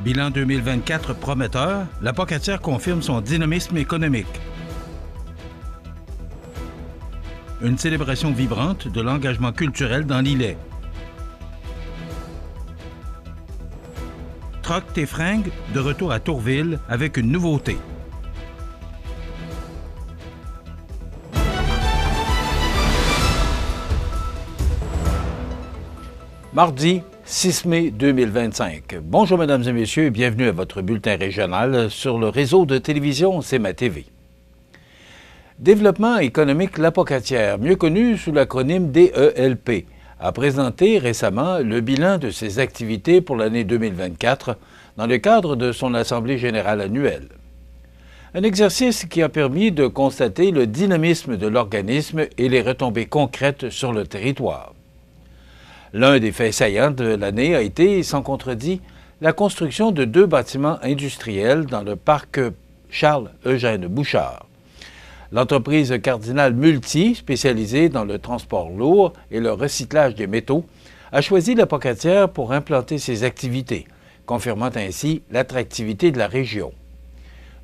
Bilan 2024 prometteur, la Pocatière confirme son dynamisme économique. Une célébration vibrante de l'engagement culturel dans l'îlet. Troque tes fringues, de retour à Tourville avec une nouveauté. Mardi 6 mai 2025. Bonjour mesdames et messieurs et bienvenue à votre bulletin régional sur le réseau de télévision C'est ma TV. Développement économique La Pocatière, mieux connu sous l'acronyme DELP, a présenté récemment le bilan de ses activités pour l'année 2024 dans le cadre de son Assemblée générale annuelle. Un exercice qui a permis de constater le dynamisme de l'organisme et les retombées concrètes sur le territoire. L'un des faits saillants de l'année a été, sans contredit, la construction de 2 bâtiments industriels dans le parc Charles-Eugène Bouchard. L'entreprise Cardinal Multi, spécialisée dans le transport lourd et le recyclage des métaux, a choisi la Pocatière pour implanter ses activités, confirmant ainsi l'attractivité de la région.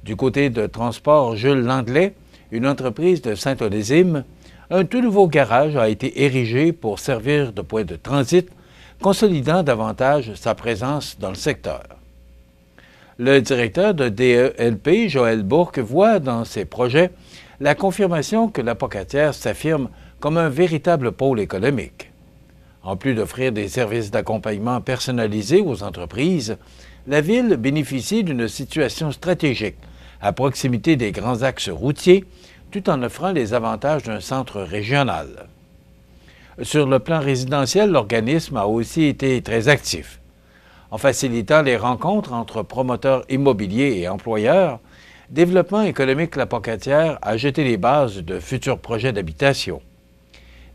Du côté de Transport Jules Langlais, une entreprise de Saint-Onésime, un tout nouveau garage a été érigé pour servir de point de transit, consolidant davantage sa présence dans le secteur. Le directeur de DELP, Joël Bourque, voit dans ses projets la confirmation que la Pocatière s'affirme comme un véritable pôle économique. En plus d'offrir des services d'accompagnement personnalisés aux entreprises, la ville bénéficie d'une situation stratégique à proximité des grands axes routiers, tout en offrant les avantages d'un centre régional. Sur le plan résidentiel, l'organisme a aussi été très actif. En facilitant les rencontres entre promoteurs immobiliers et employeurs, Développement économique La Pocatière a jeté les bases de futurs projets d'habitation.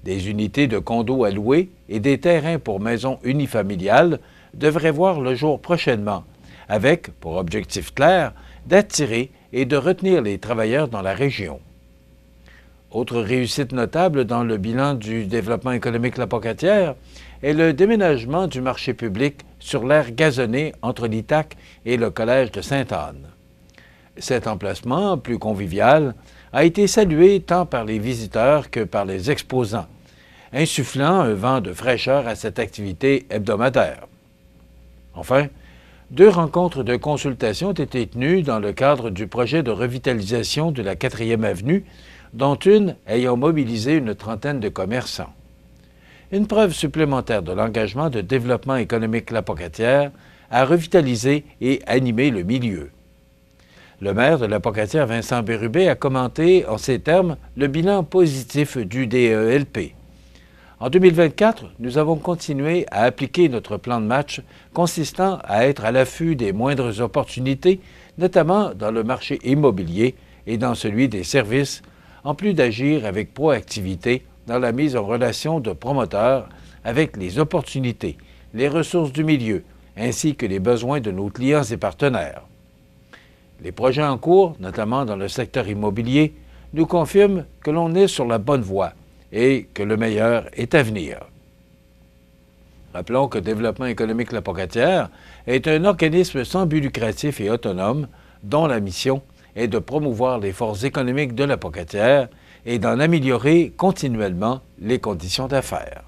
Des unités de condos à louer et des terrains pour maisons unifamiliales devraient voir le jour prochainement, avec, pour objectif clair, d'attirer et de retenir les travailleurs dans la région. Autre réussite notable dans le bilan du développement économique La Pocatière est le déménagement du marché public sur l'aire gazonnée entre l'Itac et le collège de Sainte-Anne. Cet emplacement, plus convivial, a été salué tant par les visiteurs que par les exposants, insufflant un vent de fraîcheur à cette activité hebdomadaire. Enfin, 2 rencontres de consultation ont été tenues dans le cadre du projet de revitalisation de la 4e avenue, dont une ayant mobilisé une trentaine de commerçants. Une preuve supplémentaire de l'engagement de développement économique La Pocatière à revitaliser et animer le milieu. Le maire de La Pocatière, Vincent Bérubé, a commenté en ces termes le bilan positif du DELP. En 2024, nous avons continué à appliquer notre plan de match consistant à être à l'affût des moindres opportunités, notamment dans le marché immobilier et dans celui des services, en plus d'agir avec proactivité dans la mise en relation de promoteurs avec les opportunités, les ressources du milieu, ainsi que les besoins de nos clients et partenaires. Les projets en cours, notamment dans le secteur immobilier, nous confirment que l'on est sur la bonne voie et que le meilleur est à venir. Rappelons que Développement économique La Pocatière est un organisme sans but lucratif et autonome dont la mission est de promouvoir les forces économiques de La Pocatière et d'en améliorer continuellement les conditions d'affaires.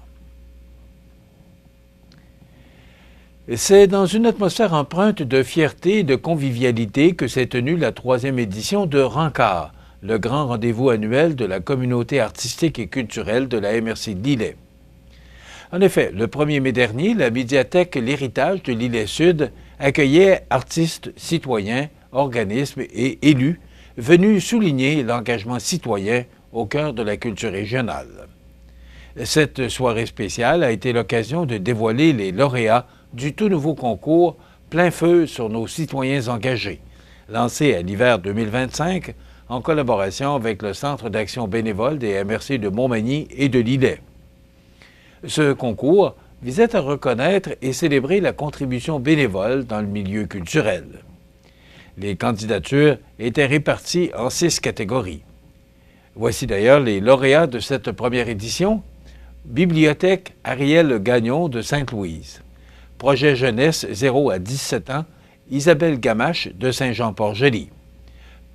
C'est dans une atmosphère empreinte de fierté et de convivialité que s'est tenue la 3e édition de Rencard, le grand rendez-vous annuel de la communauté artistique et culturelle de la MRC de l'Îlet. En effet, le 1er mai dernier, la médiathèque L'Héritage de l'Îlet-Sud accueillait artistes, citoyens, organismes et élus venus souligner l'engagement citoyen au cœur de la culture régionale. Cette soirée spéciale a été l'occasion de dévoiler les lauréats du tout nouveau concours Plein feu sur nos citoyens engagés, lancé à l'hiver 2025 en collaboration avec le Centre d'action bénévole des MRC de Montmagny et de l'Îlet. Ce concours visait à reconnaître et célébrer la contribution bénévole dans le milieu culturel. Les candidatures étaient réparties en 6 catégories. Voici d'ailleurs les lauréats de cette première édition. Bibliothèque Ariel Gagnon de Sainte-Louise. Projet jeunesse 0 à 17 ans Isabelle Gamache de Saint-Jean-Port-Joli.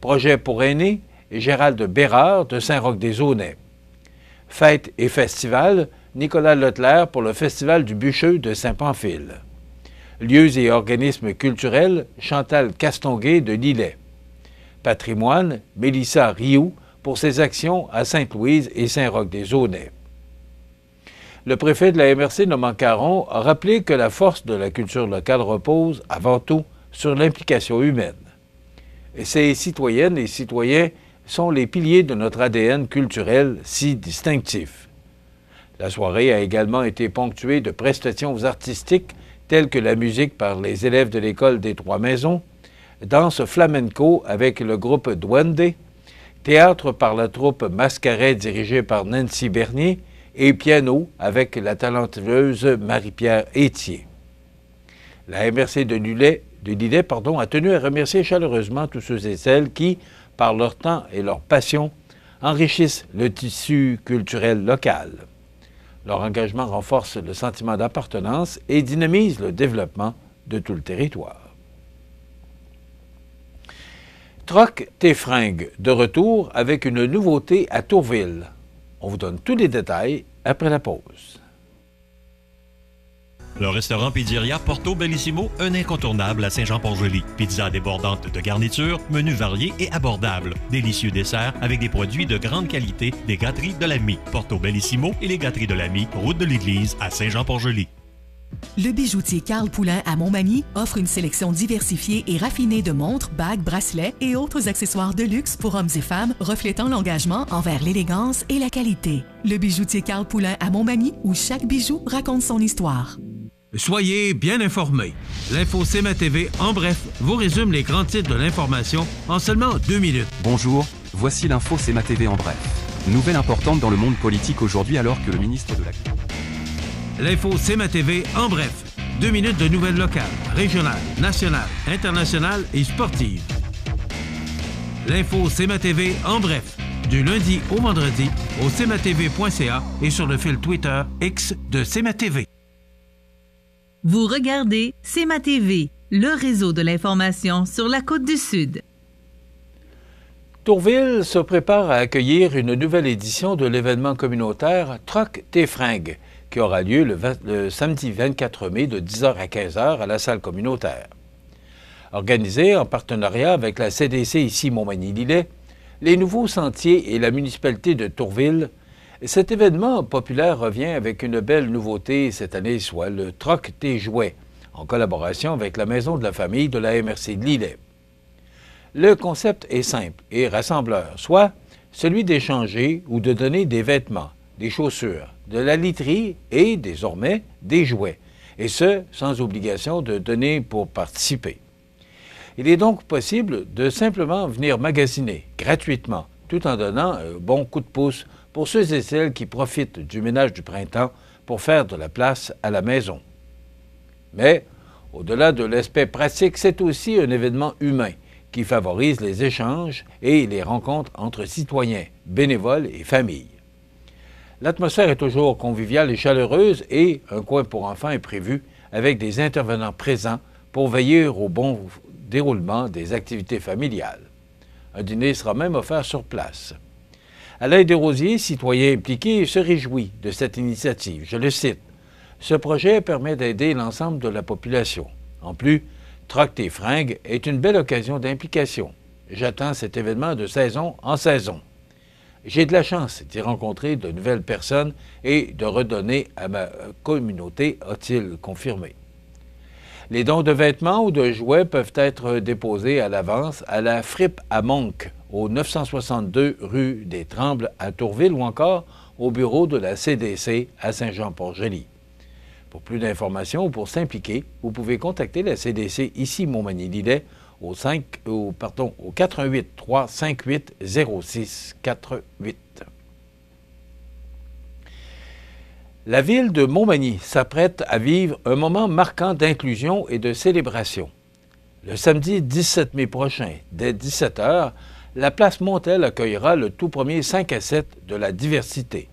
Projet pour aînés, Gérald Bérard de Saint-Roch-des-Aunais. Fêtes et festivals, Nicolas Leclerc pour le Festival du Bûcheux de Saint-Pamphile. Lieux et organismes culturels, Chantal Castonguay de Lillet. Patrimoine, Mélissa Rioux pour ses actions à Sainte-Louise et Saint-Roch-des-Aunais. Le préfet de la MRC, Normand Caron, a rappelé que la force de la culture locale repose, avant tout, sur l'implication humaine. Et ces citoyennes et citoyens sont les piliers de notre ADN culturel si distinctif. La soirée a également été ponctuée de prestations artistiques telles que la musique par les élèves de l'École des Trois-Maisons, danse flamenco avec le groupe Duende, théâtre par la troupe Mascaret dirigée par Nancy Bernier et piano avec la talentueuse Marie-Pierre Étier. La MRC de Lillet a tenu à remercier chaleureusement tous ceux et celles qui, par leur temps et leur passion, enrichissent le tissu culturel local. Leur engagement renforce le sentiment d'appartenance et dynamise le développement de tout le territoire. Troc tes fringues, de retour avec une nouveauté à Tourville. On vous donne tous les détails après la pause. Le restaurant Pizzeria Porto Bellissimo, un incontournable à Saint-Jean-Port-Joli. Pizza débordante de garniture, menus variés et abordables. Délicieux desserts avec des produits de grande qualité des gâteries de l'Ami. Porto Bellissimo et les gâteries de l'Ami, route de l'église à Saint-Jean-Port-Joli. Le bijoutier Carl Poulain à Montmagny offre une sélection diversifiée et raffinée de montres, bagues, bracelets et autres accessoires de luxe pour hommes et femmes reflétant l'engagement envers l'élégance et la qualité. Le bijoutier Carl Poulain à Montmagny, où chaque bijou raconte son histoire. Soyez bien informés. L'Info CMA TV, en bref, vous résume les grands titres de l'information en seulement 2 minutes. Bonjour, voici l'Info CMA TV en bref. Nouvelle importante dans le monde politique aujourd'hui alors que le ministre de la... L'Info CMA TV en bref. 2 minutes de nouvelles locales, régionales, nationales, internationales et sportives. L'Info CMA TV en bref. Du lundi au vendredi au cmatv.ca et sur le fil Twitter X de CMA TV. Vous regardez CMA TV, le réseau de l'information sur la Côte-du-Sud. Tourville se prépare à accueillir une nouvelle édition de l'événement communautaire Troc tes fringues, qui aura lieu le samedi 24 mai de 10h à 15h à la salle communautaire. Organisé en partenariat avec la CDC ici Montmagny-Lillet, les Nouveaux Sentiers et la municipalité de Tourville, cet événement populaire revient avec une belle nouveauté cette année, soit le Troc tes jouets, en collaboration avec la Maison de la famille de la MRC de Lillet. Le concept est simple et rassembleur, soit celui d'échanger ou de donner des vêtements, des chaussures, de la literie et, désormais, des jouets, et ce, sans obligation de donner pour participer. Il est donc possible de simplement venir magasiner gratuitement, tout en donnant un bon coup de pouce pour ceux et celles qui profitent du ménage du printemps pour faire de la place à la maison. Mais, au-delà de l'aspect pratique, c'est aussi un événement humain qui favorise les échanges et les rencontres entre citoyens, bénévoles et familles. L'atmosphère est toujours conviviale et chaleureuse et un coin pour enfants est prévu avec des intervenants présents pour veiller au bon déroulement des activités familiales. Un dîner sera même offert sur place. Alain Desrosiers, citoyen impliqué, se réjouit de cette initiative. Je le cite. « Ce projet permet d'aider l'ensemble de la population. En plus, Troc tes fringues est une belle occasion d'implication. J'attends cet événement de saison en saison. J'ai de la chance d'y rencontrer de nouvelles personnes et de redonner à ma communauté, a-t-il confirmé. Les dons de vêtements ou de jouets peuvent être déposés à l'avance à la Fripe à Monc, au 962 rue des Trembles à Tourville ou encore au bureau de la CDC à Saint-Jean-Port-Joli. Pour plus d'informations ou pour s'impliquer, vous pouvez contacter la CDC ici Montmagny-Lillet au 418 358 06 48. La ville de Montmagny s'apprête à vivre un moment marquant d'inclusion et de célébration. Le samedi 17 mai prochain, dès 17h, la place Montel accueillera le tout premier 5 à 7 de la diversité,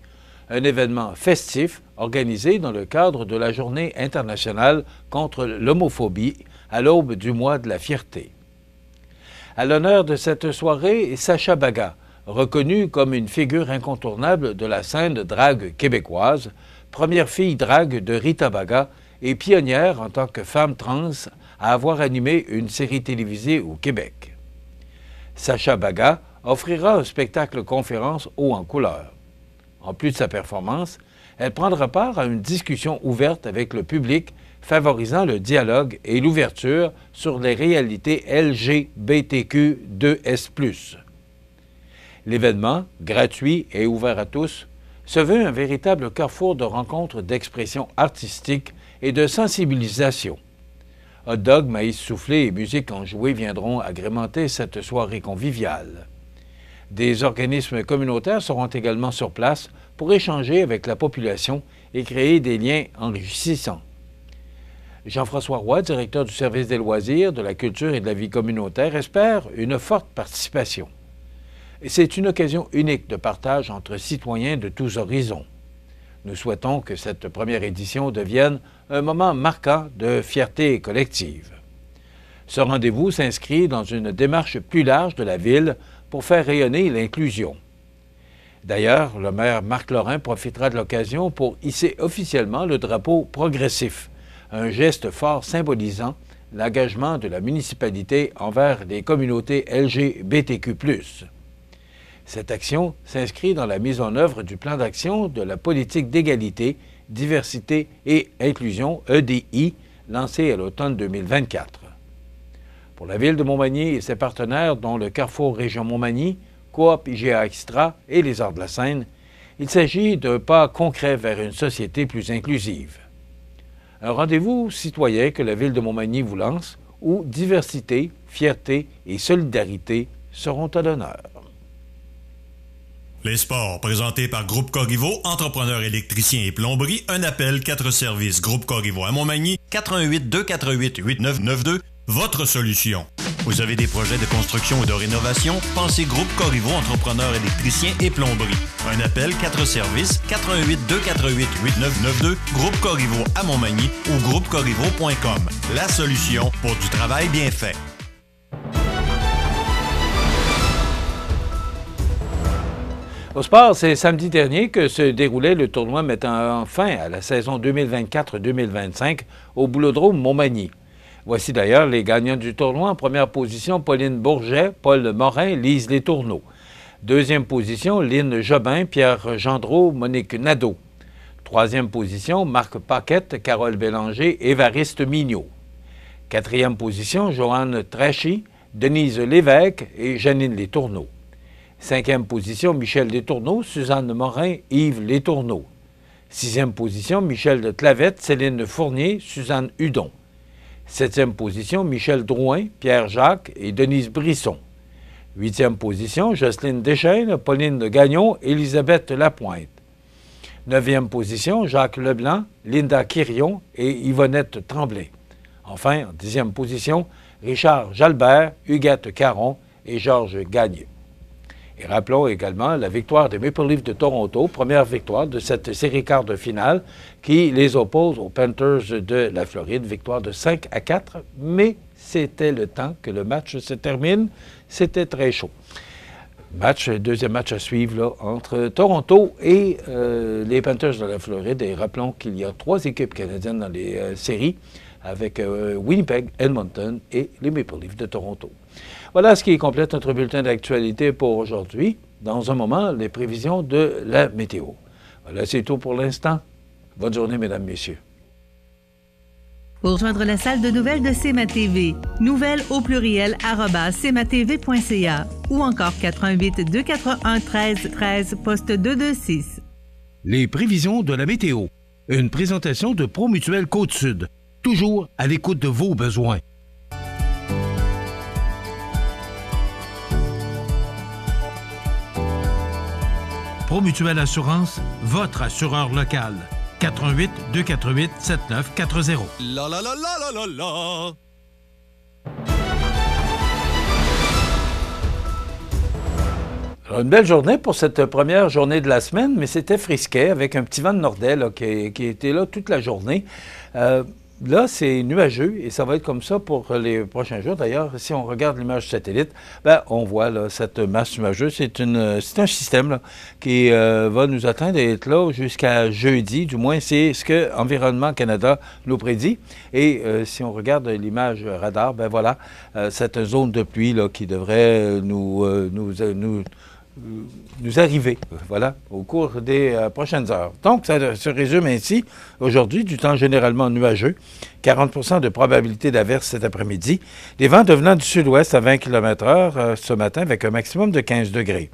un événement festif organisé dans le cadre de la Journée internationale contre l'homophobie à l'aube du mois de la fierté. À l'honneur de cette soirée, Sacha Baga, reconnue comme une figure incontournable de la scène drague québécoise, première fille drague de Rita Baga et pionnière en tant que femme trans à avoir animé une série télévisée au Québec. Sacha Baga offrira un spectacle-conférence haut en couleur. En plus de sa performance, elle prendra part à une discussion ouverte avec le public favorisant le dialogue et l'ouverture sur les réalités LGBTQ2S+. L'événement, gratuit et ouvert à tous, se veut un véritable carrefour de rencontres d'expression artistique et de sensibilisation. Hot dog, maïs soufflé et musique enjouée viendront agrémenter cette soirée conviviale. Des organismes communautaires seront également sur place pour échanger avec la population et créer des liens enrichissants. Jean-François Roy, directeur du service des loisirs, de la culture et de la vie communautaire, espère une forte participation. C'est une occasion unique de partage entre citoyens de tous horizons. Nous souhaitons que cette première édition devienne un moment marquant de fierté collective. Ce rendez-vous s'inscrit dans une démarche plus large de la Ville pour faire rayonner l'inclusion. D'ailleurs, le maire Marc Lorrain profitera de l'occasion pour hisser officiellement le drapeau progressif, un geste fort symbolisant l'engagement de la municipalité envers les communautés LGBTQ+. Cette action s'inscrit dans la mise en œuvre du plan d'action de la politique d'égalité, diversité et inclusion, EDI, lancé à l'automne 2024. Pour la Ville de Montmagny et ses partenaires, dont le Carrefour Région Montmagny, Coop IGA Extra et les Arts de la Seine, il s'agit d'un pas concret vers une société plus inclusive. Un rendez-vous citoyen que la Ville de Montmagny vous lance, où diversité, fierté et solidarité seront à l'honneur. Les sports, présentés par Groupe Corriveau, entrepreneur électricien et plomberie, un appel, 4 services. Groupe Corriveau à Montmagny, 88 248 8992, votre solution. Vous avez des projets de construction ou de rénovation? Pensez Groupe Corriveau, entrepreneur électricien et plomberie. Un appel, 4 services, 88 248 8992, Groupe Corriveau à Montmagny ou groupecorriveau.com. La solution pour du travail bien fait. Au sport, c'est samedi dernier que se déroulait le tournoi mettant fin à la saison 2024-2025 au Boulodrome Montmagny. Voici d'ailleurs les gagnants du tournoi. En première position, Pauline Bourget, Paul Morin, Lise Letourneau. Deuxième position, Lynne Jobin, Pierre Gendreau, Monique Nadeau. Troisième position, Marc Paquette, Carole Bélanger, Évariste Mignot. Quatrième position, Joanne Trachy, Denise Lévesque et Janine Letourneau. Cinquième position, Michel Letourneau, Suzanne Morin, Yves Letourneau. Sixième position, Michel de Clavette, Céline Fournier, Suzanne Hudon. Septième position, Michel Drouin, Pierre Jacques et Denise Brisson. Huitième position, Jocelyne Deschaines, Pauline Gagnon, Élisabeth Lapointe. Neuvième position, Jacques Leblanc, Linda Quirion et Yvonnette Tremblay. Enfin, en dixième position, Richard Jalbert, Huguette Caron et Georges Gagné. Et rappelons également la victoire des Maple Leafs de Toronto, première victoire de cette série quart de finale qui les oppose aux Panthers de la Floride, victoire de 5-4, mais c'était le temps que le match se termine, c'était très chaud. Deuxième match à suivre là, entre Toronto et les Panthers de la Floride, et rappelons qu'il y a 3 équipes canadiennes dans les séries, avec Winnipeg, Edmonton et les Maple Leafs de Toronto. Voilà ce qui complète notre bulletin d'actualité pour aujourd'hui. Dans un moment, les prévisions de la météo. Voilà, c'est tout pour l'instant. Bonne journée, mesdames, messieurs. Pour rejoindre la salle de nouvelles de CMA-TV, nouvelles au pluriel @cmatv.ca ou encore 88 241 13 13 poste 226. Les prévisions de la météo. Une présentation de Promutuelle Côte-Sud. Toujours à l'écoute de vos besoins. Promutuelle Assurance, votre assureur local. 88 248 7940. La la la la la la la. Alors, une belle journée pour cette première journée de la semaine, mais c'était frisquet avec un petit vent de nordais là, qui était là toute la journée. là, c'est nuageux et ça va être comme ça pour les prochains jours. D'ailleurs, si on regarde l'image satellite, ben, on voit là, cette masse nuageuse. C'est un système là, qui va nous attendre d'être là jusqu'à jeudi. Du moins, c'est ce que Environnement Canada nous prédit. Et si on regarde l'image radar, ben voilà, cette zone de pluie là, qui devrait nous arriver, voilà, au cours des prochaines heures. Donc, ça se résume ainsi. Aujourd'hui, du temps généralement nuageux, 40 de probabilité d'averse cet après-midi. Les vents devenant du sud-ouest à 20 km/h ce matin avec un maximum de 15 degrés.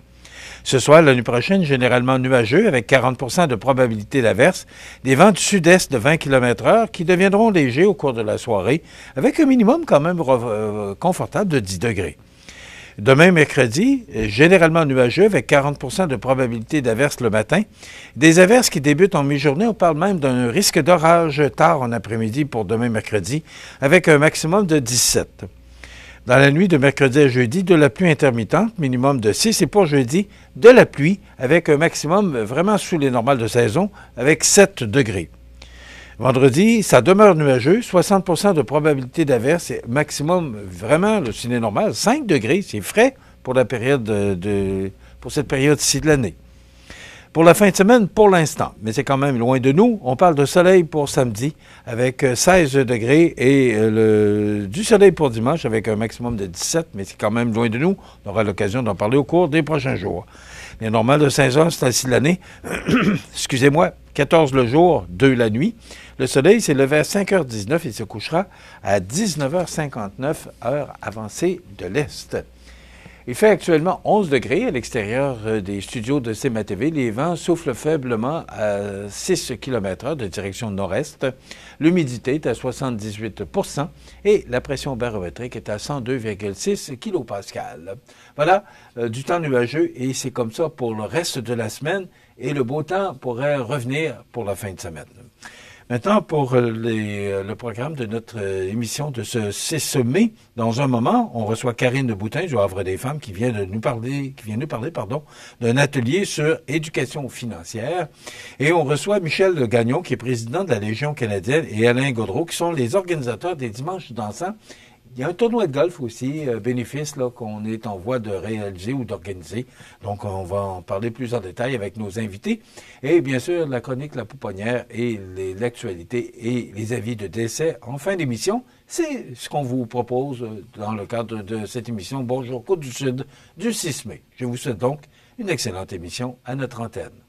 Ce soir, la nuit prochaine, généralement nuageux avec 40 de probabilité d'averse. Des vents du sud-est de 20 km/h qui deviendront légers au cours de la soirée avec un minimum quand même confortable de 10 degrés. Demain, mercredi, généralement nuageux avec 40 de probabilité d'averse le matin. Des averses qui débutent en mi-journée. On parle même d'un risque d'orage tard en après-midi pour demain, mercredi, avec un maximum de 17. Dans la nuit de mercredi à jeudi, de la pluie intermittente, minimum de 6. Et pour jeudi, de la pluie avec un maximum vraiment sous les normales de saison, avec 7 degrés. Vendredi, ça demeure nuageux, 60 de probabilité d'averse, maximum vraiment, le ciné normal, 5 degrés, c'est frais pour la période pour cette période-ci de l'année. Pour la fin de semaine, pour l'instant, mais c'est quand même loin de nous, on parle de soleil pour samedi avec 16 degrés et du soleil pour dimanche avec un maximum de 17, mais c'est quand même loin de nous. On aura l'occasion d'en parler au cours des prochains jours. Les normales de 16 heures, c'est ainsi de l'année. Excusez-moi, 14 le jour, 2 la nuit. Le soleil s'est levé à 5h19 et se couchera à 19h59, heure avancée de l'Est. Il fait actuellement 11 degrés à l'extérieur des studios de CMA-TV. Les vents soufflent faiblement à 6 km/h de direction nord-est. L'humidité est à 78 % et la pression barométrique est à 102,6 kPa. Voilà, du temps nuageux et c'est comme ça pour le reste de la semaine et le beau temps pourrait revenir pour la fin de semaine. Maintenant, pour le programme de notre émission de ce 6 mai, dans un moment, on reçoit Karine Boutin du Havre des Femmes qui vient nous parler d'un atelier sur éducation financière. Et on reçoit Michel Gagnon, qui est président de la Légion canadienne, et Alain Gaudreault, qui sont les organisateurs des Dimanches dansants. Il y a un tournoi de golf aussi, bénéfice, là, qu'on est en voie de réaliser ou d'organiser. Donc, on va en parler plus en détail avec nos invités. Et bien sûr, la chronique La Pouponnière et l'actualité et les avis de décès en fin d'émission. C'est ce qu'on vous propose dans le cadre de cette émission Bonjour Côte du Sud du 6 mai. Je vous souhaite donc une excellente émission à notre antenne.